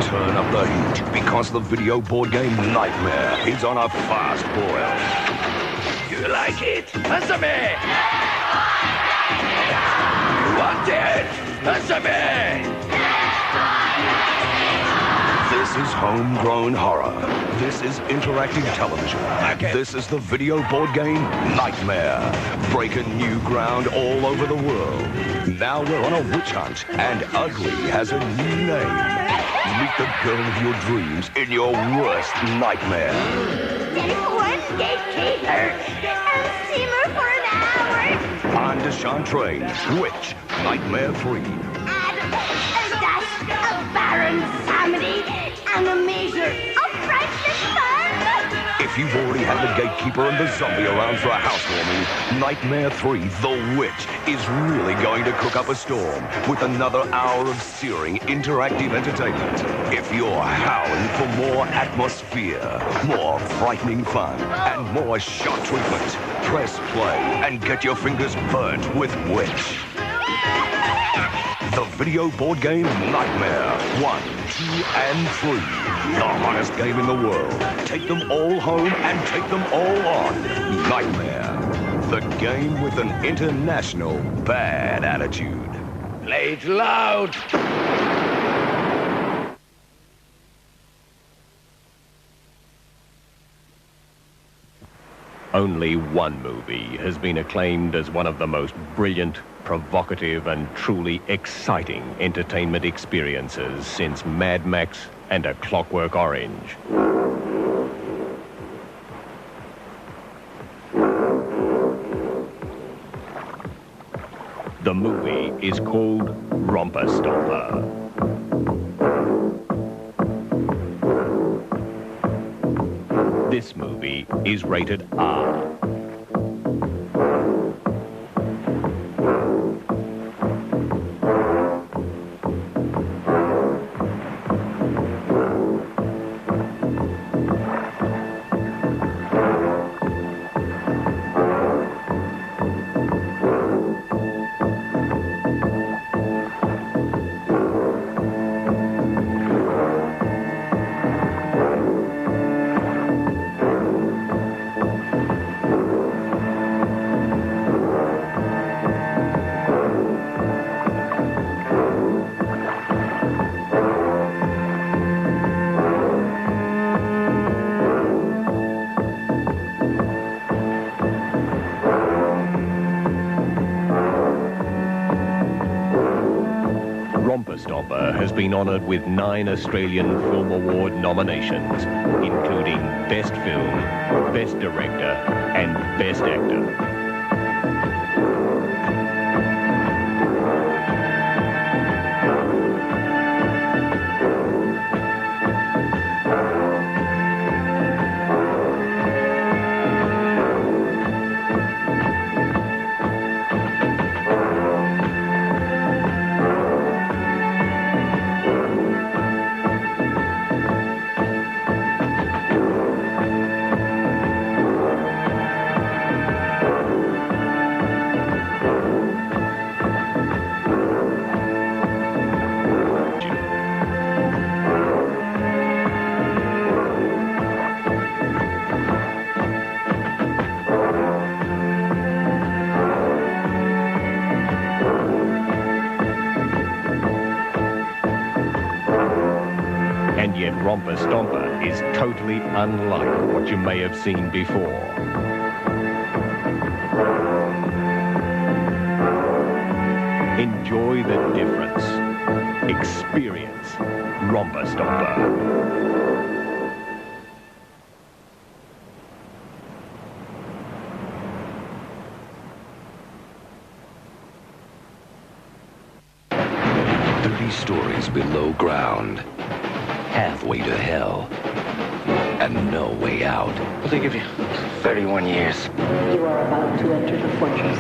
Turn up the heat because the video board game Nightmare is on a fast boil. You like it? Answer me! You want it? Answer me! This is homegrown horror. This is interactive television. This is the video board game Nightmare. Breaking new ground all over the world. Now we're on a witch hunt, and Ugly has a new name. Meet the girl of your dreams in your worst nightmare. One gatekeeper. I'll see her for an hour. On Deshaun Train, Witch, Nightmare 3. Add a dash of barren samity and a measure of priceless fun. If you've already had the gatekeeper and the zombie around for a housewarming, Nightmare 3, The Witch, is really going to cook up a storm with another hour of searing interactive entertainment. If you're howling for more atmosphere, more frightening fun, and more shock treatment, press play and get your fingers burnt with Witch. The video board game Nightmare 1, 2, and 3. The hottest game in the world. Take them all home and take them all on. Nightmare. The game with an international bad attitude. Play it loud. Only one movie has been acclaimed as one of the most brilliant, provocative, and truly exciting entertainment experiences since Mad Max and A Clockwork Orange. The movie is called Romper Stomper. This movie is rated R. Romper Stomper has been honoured with 9 Australian Film Award nominations, including Best Film, Best Director, and Best Actor. And yet Romper Stomper is totally unlike what you may have seen before. Enjoy the difference. Experience Romper Stomper. Stories below ground, halfway to hell, and no way out. Well, they give you 31 years. You are about to enter the Fortress,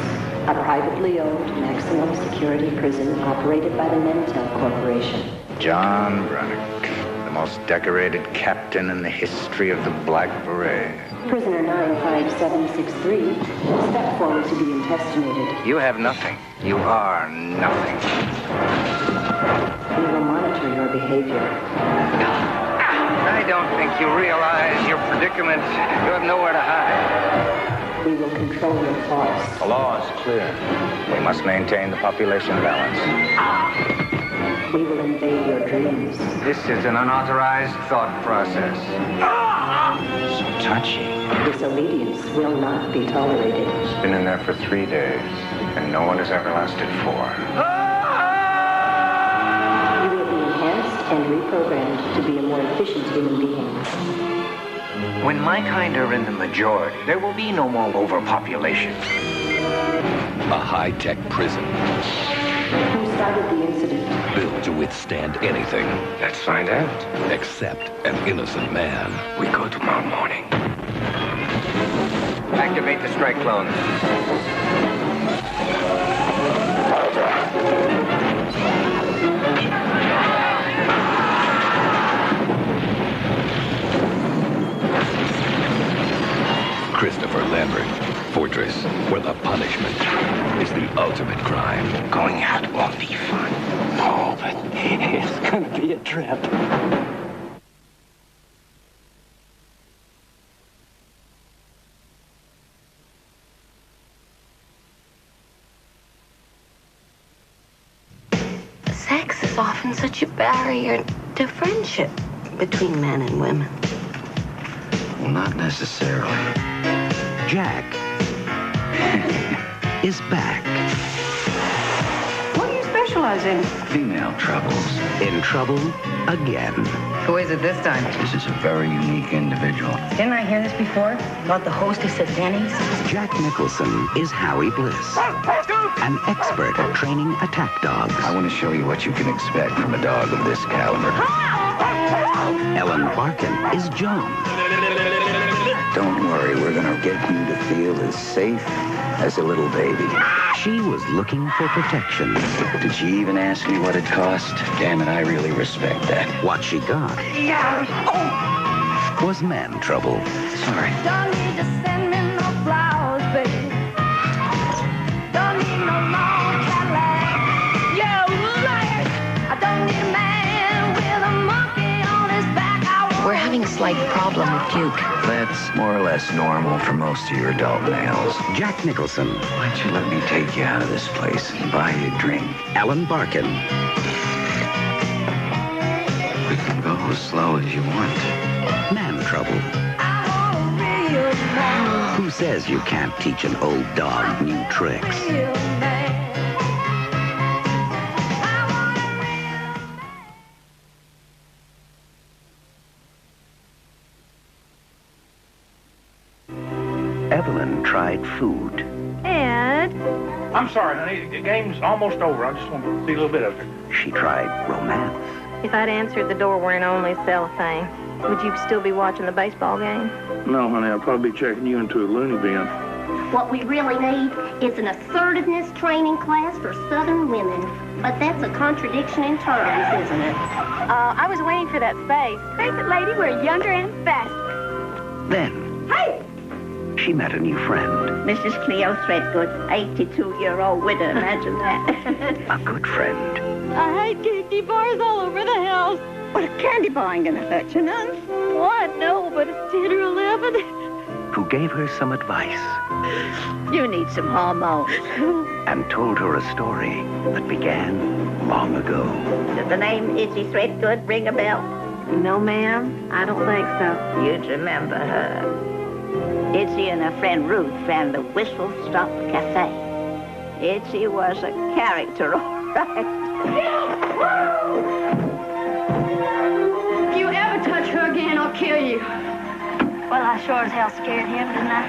a privately owned maximum security prison operated by the Mentel Corporation. John Brunick, the most decorated captain in the history of the Black Beret. Prisoner 95763, step forward to be intestinated. You have nothing. You are nothing. We will monitor monitor your behavior. I don't think you realize your predicament. You have nowhere to hide. We will control your thoughts. The law is clear. We must maintain the population balance. We will invade your dreams. This is an unauthorized thought process. So touchy. Disobedience will not be tolerated. It's been in there for 3 days, and no one has ever lasted 4. You will be enhanced and reprogrammed to be a more efficient human being. When my kind are in the majority, there will be no more overpopulation. A high-tech prison Who started the incident? built to withstand anything Let's find out. except an innocent man. We go tomorrow morning. Activate the strike clone. Christopher Lambert, Fortress, where the punishment is the ultimate crime. Going out won't be fun. Oh, but it's gonna be a trip. Sex is often such a barrier to friendship between men and women. Well, not necessarily. Jack is back. What do you specialize in? Female troubles. In trouble again. Who is it this time? This is a very unique individual. Didn't I hear this before? About the hostess at Denny's? Jack Nicholson is Howie Bliss, an expert at training attack dogs. I want to show you what you can expect from a dog of this caliber. Ellen Barkin is Joan. Don't worry, we're going to get you to feel as safe as a little baby. She was looking for protection. Did she even ask me what it cost? Damn it, I really respect that. What she got was man trouble. Sorry. Don't need to send me no flowers, baby. Don't need no long Cadillac. You're liars. I don't need a man with a monkey on his back. We're having a slight problem with Duke. That's more or less normal for most of your adult males. Jack Nicholson, Why don't you let me take you out of this place and buy you a drink? Ellen Barkin, We can go as slow as you want. man trouble. Who says you can't teach an old dog new tricks? Evelyn tried food. And I'm sorry, honey. The game's almost over. I just want to see a little bit of it. She tried romance. If I'd answered the door wearing only cellophane, would you still be watching the baseball game? No, honey, I'll probably be checking you into a loony bin. what we really need is an assertiveness training class for Southern women. But that's a contradiction in terms, isn't it? I was waiting for that space. Face it, lady, we're younger and faster. Then Hey! she met a new friend. Mrs. Cleo Threadgood, 82-year-old widow, imagine that. A good friend. I hate candy bars all over the house. But a candy bar ain't gonna hurt you none. Oh, I know, but it's 10 or 11. Who gave her some advice You need some hormones. and told her a story that began long ago. Does the name Itchy Threadgood ring a bell? No, ma'am. I don't think so. You'd remember her. Itchy and her friend Ruth ran the Whistle Stop Café. Itchy was a character, all right. If you ever touch her again, I'll kill you. Well, I sure as hell scared him, didn't I?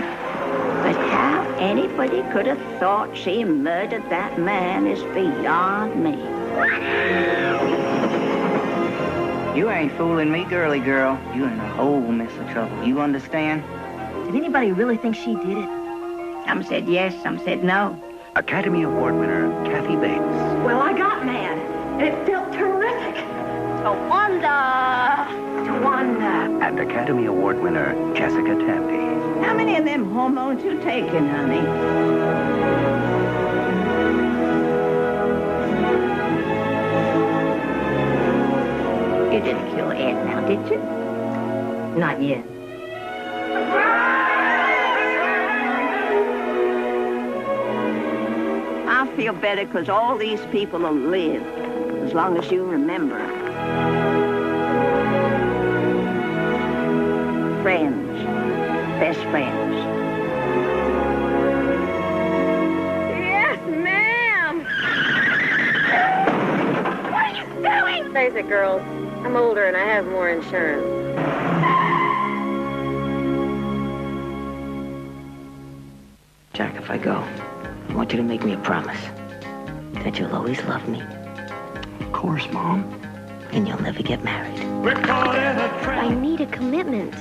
But how anybody could have thought she murdered that man is beyond me. You ain't fooling me, girly girl. You're in a whole mess of trouble. You understand? Did anybody really think she did it? Some said yes, some said no. Academy Award winner Kathy Bates. Well, I got mad. And it felt terrific. Tawanda! And Academy Award winner Jessica Tandy. How many of them hormones you taking, honey? did you? Not yet. I feel better because all these people will live as long as you remember. Friends. Best friends. Yes, ma'am. What are you doing? Face it, girls. I'm older and I have more insurance. Jack, if I go, I want you to make me a promise that you'll always love me. Of course, Mom. And you'll never get married. I need a commitment.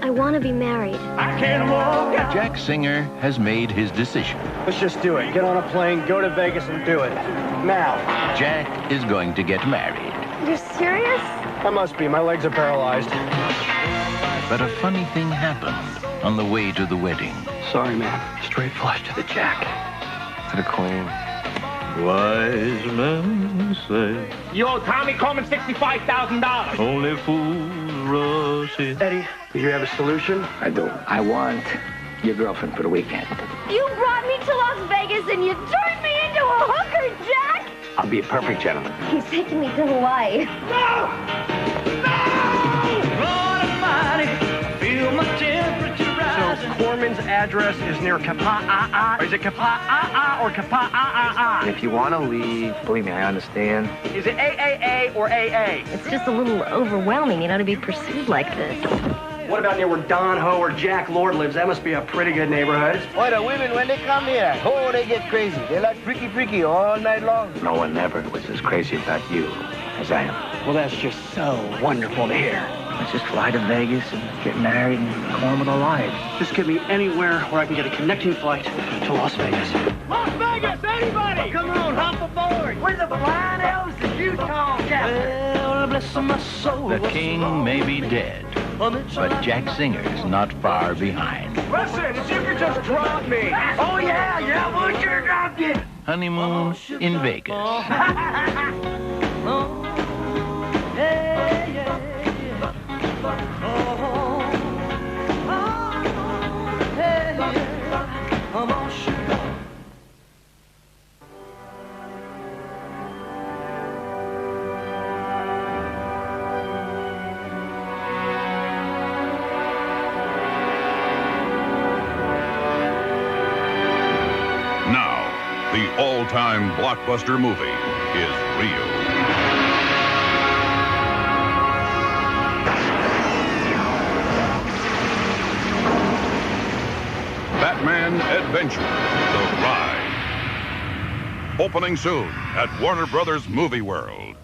I want to be married. I can't walk out. Jack Singer has made his decision. Let's just do it. Get on a plane, go to Vegas, and do it. Now. Jack is going to get married. You're serious? I must be. My legs are paralyzed. But a funny thing happened on the way to the wedding. Sorry, man. Straight flush to the jack. To the queen. Wise men say You owe Tommy Coleman $65,000. only fools rush in. Eddie, do you have a solution? I do. I want your girlfriend for the weekend. You brought me to Las Vegas and you turned me into a hooker, Jack! I'll be a perfect gentleman. He's taking me to Hawaii. Lord Almighty, feel my temperature rise. So Corman's address is near Kapaa. Is it Kapaa or Kapaa? If you want to leave, believe me, I understand. Is it AAA or AA? It's just a little overwhelming, to be pursued like this. What about near where Don Ho or Jack Lord lives? That must be a pretty good neighborhood. Boy, the women, when they come here, they get crazy. They like freaky all night long. No one ever was as crazy about you as I am. Well, that's just so wonderful to hear. Let's just fly to Vegas and get married and go on with our lives. Just get me anywhere where I can get a connecting flight to Las Vegas. Las Vegas, anybody! Come on, hop aboard! We're the Blind Elves of Utah, Captain. Well, bless my soul. The king may be dead, but Jack Singer's not far behind. Listen, if you could just drop me. Oh, yeah, we'll sure drop you. Honeymoon in Vegas. Now, the all-time blockbuster movie is real. Batman Adventure, The Ride. Opening soon at Warner Brothers Movie World.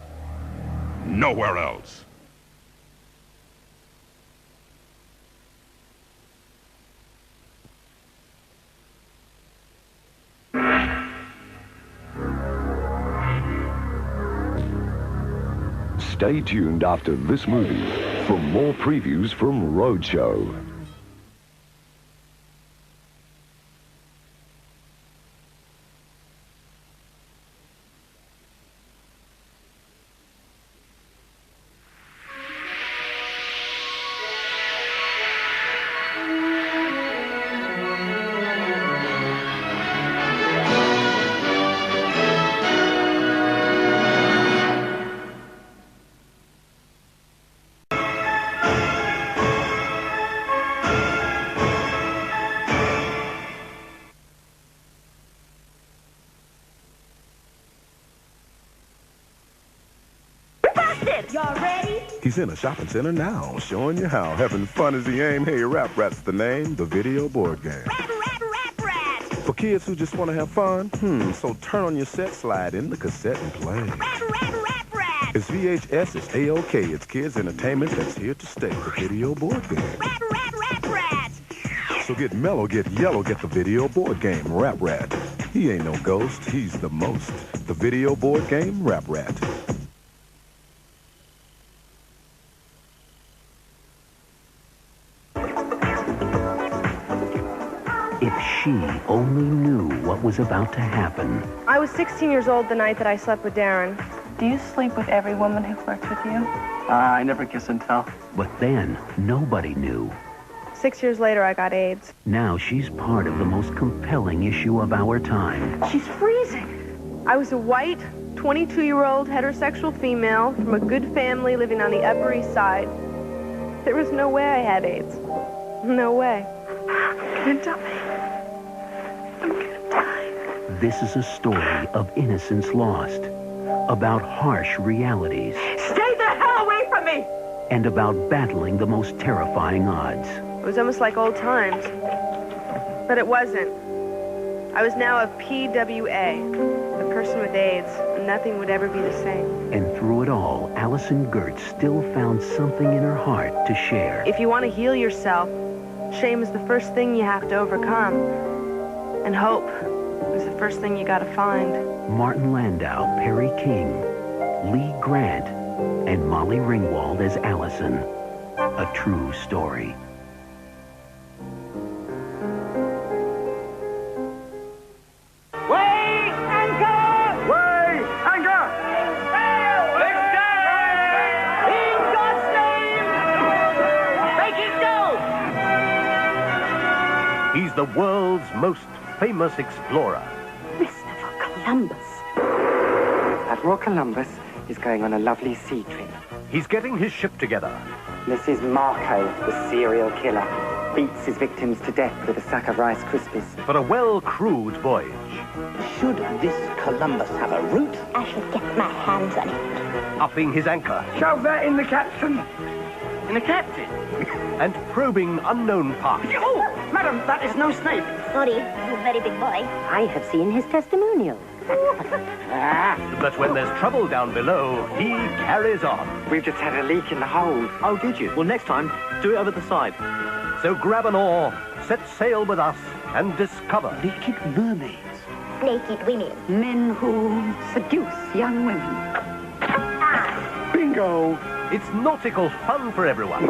Nowhere else. Stay tuned after this movie for more previews from Roadshow. Y'all ready? He's in a shopping center now, showing you how. Having fun as he aim. Hey, Rap Rat's the name, the video board game. Rap rat! For kids who just want to have fun, so turn on your set, slide in the cassette and play. Rap rat! It's VHS, it's A-OK, it's kids' entertainment that's here to stay, the video board game. Rap rat! So get mellow, get yellow, get the video board game, Rap Rat. He ain't no ghost, he's the most. The video board game, Rap Rat. If she only knew what was about to happen. I was 16 years old the night that I slept with Darren. Do you sleep with every woman who flirts with you? I never kiss and tell. But then, nobody knew. 6 years later, I got AIDS. Now she's part of the most compelling issue of our time. She's freezing. I was a white, 22-year-old heterosexual female from a good family living on the Upper East Side. There was no way I had AIDS. No way. I'm gonna die. I'm gonna die. This is a story of innocence lost, about harsh realities, Stay the hell away from me! and about battling the most terrifying odds. It was almost like old times. But it wasn't. I was now a PWA, a person with AIDS, and nothing would ever be the same. And through it all, Allison Gertz still found something in her heart to share. If you want to heal yourself, shame is the first thing you have to overcome. And hope is the first thing you gotta find. Martin Landau, Perry King, Lee Grant, and Molly Ringwald as Allison. A true story. Weigh anchor! Weigh anchor! Lift down! In God's name! Make it go! He's the world's most famous explorer. Christopher Columbus. Admiral Columbus is going on a lovely sea trip. He's getting his ship together. This is Marco, the serial killer. Beats his victims to death with a sack of Rice Krispies. For a well-crewed voyage. Should this Columbus have a route? I should get my hands on it. Upping his anchor. Shove that in the captain. In the captain? And probing unknown parts. Oh, madam, that is no snake. Sorry, you very big boy. I have seen his testimonial. But when there's trouble down below, he carries on. We've just had a leak in the hold. Oh, did you? Well, next time, do it over the side. So grab an oar, set sail with us, and discover. Naked mermaids. Naked women. Men who seduce young women. Bingo! It's nautical fun for everyone.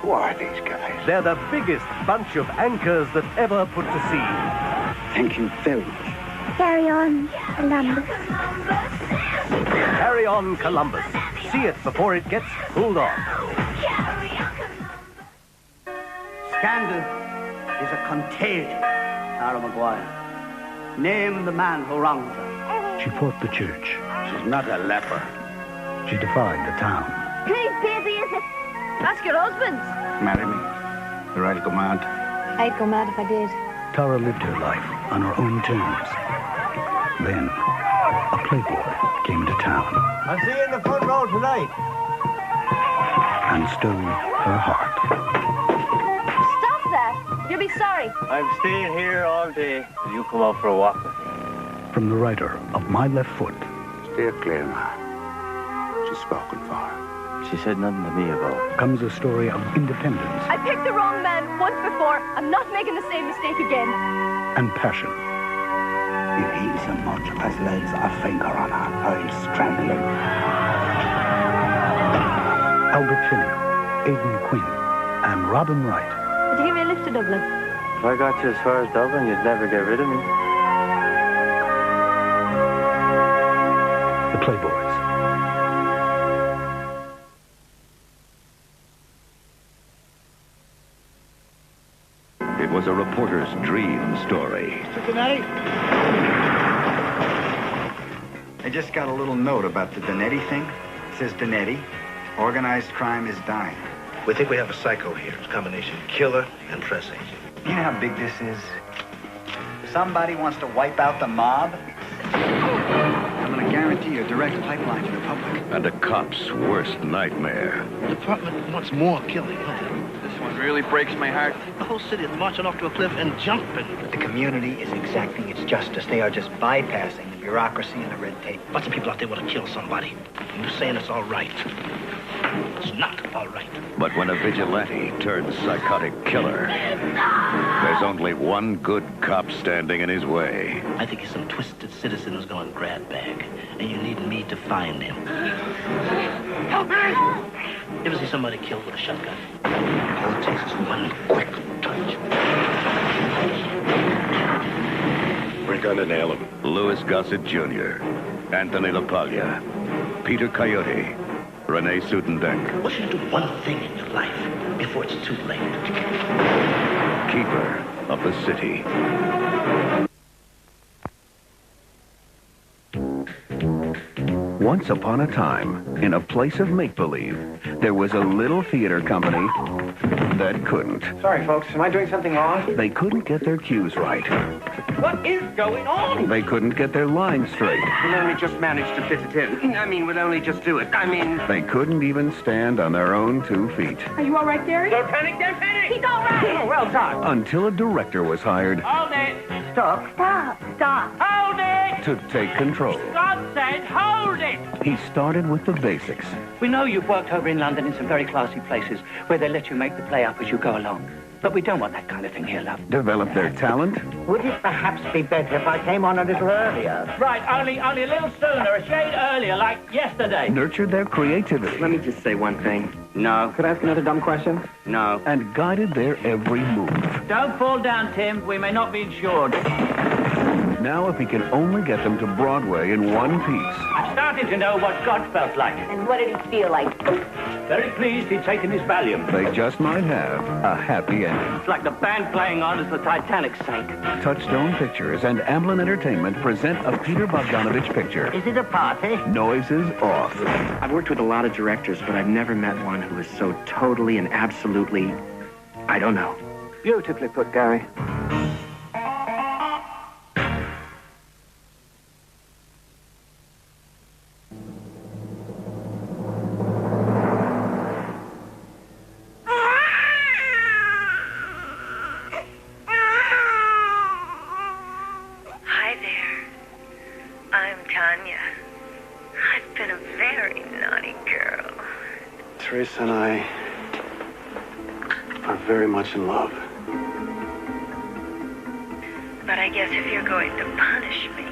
Who are these guys? They're the biggest bunch of anchors that ever put to sea. Thank you very much. Carry on, Columbus. Carry on, Columbus. See it before it gets pulled off. Scandal is a contagion, Sarah Maguire. Name the man who wronged her. She fought the church. She's not a leper. She defied the town. Whose baby is it? Ask your husband. Marry me. Or I'll go mad. I'd go mad if I did. Tara lived her life on her own terms. Then, a playboy came to town I'll see you in the front row tonight. and stole her heart. Stop that. You'll be sorry. I'm staying here all day. Will you come out for a walk with me? From the writer of My Left Foot. Steer clear, man. She's spoken for. She said nothing to me about it. Comes a story of independence I picked the wrong man once before. I'm not making the same mistake again. and passion. If he so much as lays a finger on her, I'll strangle him. Albert Finney, Aidan Quinn, and Robin Wright. Would you give me a lift to Dublin? If I got you as far as Dublin, you'd never get rid of me. The Playboys. It was a reporter's dream story. I just got a little note about the Donetti thing. It says Donetti, organized crime is dying. We think we have a psycho here. It's a combination killer and press agent. You know how big this is? Somebody wants to wipe out the mob? I'm going to guarantee a direct pipeline to the public. And a cop's worst nightmare. The department wants more killing, don't they? This one really breaks my heart. The whole city is marching off to a cliff and jumping. The community is exacting its justice. They are just bypassing the bureaucracy and the red tape. Lots of people out there want to kill somebody. And you're saying it's all right. It's not all right. But when a vigilante turns psychotic killer, there's only one good cop standing in his way. I think he's some twisted citizen who's going to grab bag. And you need me to find him. Help me! You ever see somebody killed with a shotgun? All it takes is one quick touch. We're gonna nail him. Louis Gossett Jr. Anthony LaPaglia, Peter Coyote, Renee Sudenbeck. What should you do one thing in your life before it's too late? Keeper of the City. Once upon a time, in a place of make-believe, there was a little theater company that couldn't. Sorry, folks. Am I doing something wrong? They couldn't get their cues right. What is going on? They couldn't get their lines straight. We'll only just manage to fit it in. We'll only just do it. They couldn't even stand on their own 2 feet. Are you all right, Gary? Don't panic, don't panic! He's all right! Oh, well done. Until a director was hired Hold it! Stop. Hold it! to take control. God said, hold it! He started with the basics. We know you've worked over in London in some very classy places where they let you make the play up as you go along. But we don't want that kind of thing here, love. Developed their talent. Would it perhaps be better if I came on a little earlier? Right, only a little sooner, a shade earlier, like yesterday. Nurtured their creativity. Let me just say one thing. No. Could I ask another dumb question? No. And guided their every move. Don't fall down, Tim. We may not be insured. Now, if he can only get them to Broadway in one piece. I'm starting to know what God felt like. And what did he feel like? Very pleased he'd taken his Valium. They just might have a happy ending. It's like the band playing on as the Titanic sank. Touchstone Pictures and Amblin Entertainment present a Peter Bogdanovich picture. Is it a party? Noises Off. I've worked with a lot of directors, but I've never met one who is so totally and absolutely, I don't know. Beautifully put, Gary. Hi there. I'm Tanya. I've been a very naughty girl. Teresa and I are very much in love. But I guess if you're going to punish me,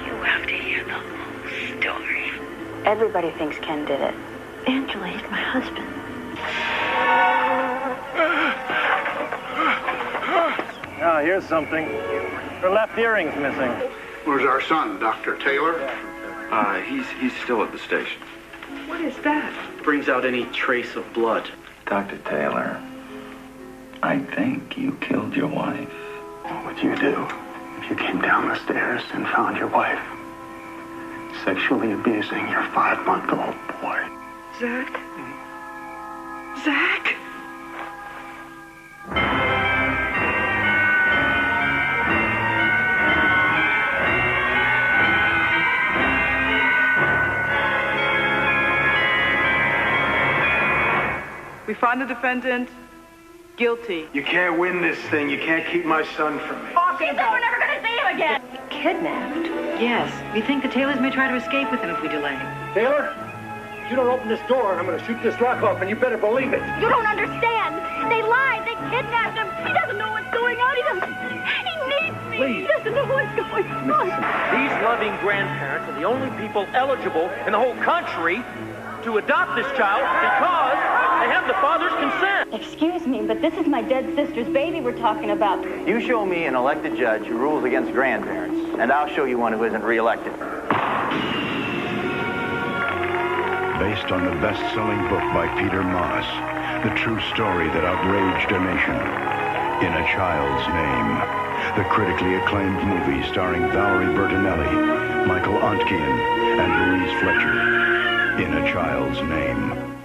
you have to hear the whole story. Everybody thinks Ken did it. Angela, he's my husband. Ah, here's something. Her left earring's missing. Where's our son, Dr. Taylor? He's still at the station. What is that? Brings out any trace of blood. Dr. Taylor, I think you killed your wife. What would you do if you came down the stairs and found your wife sexually abusing your 5-month-old boy? Zach? Zach? We find the defendant guilty. You can't win this thing. You can't keep my son from me. She said we're never going to see him again. Kidnapped? Yes. We think the Taylors may try to escape with him if we delay. Taylor, if you don't open this door, I'm going to shoot this lock off, and you better believe it. You don't understand. They lied. They kidnapped him. He doesn't know what's going on. He needs me. Please. He doesn't know what's going on. These loving grandparents are the only people eligible in the whole country to adopt this child because they have the father's consent. Excuse me, but this is my dead sister's baby we're talking about. You show me an elected judge who rules against grandparents, and I'll show you one who isn't reelected. Based on the best-selling book by Peter Moss, the true story that outraged a nation. In a Child's Name, the critically acclaimed movie starring Valerie Bertinelli, Michael Ontkean, and Louise Fletcher. In a Child's Name.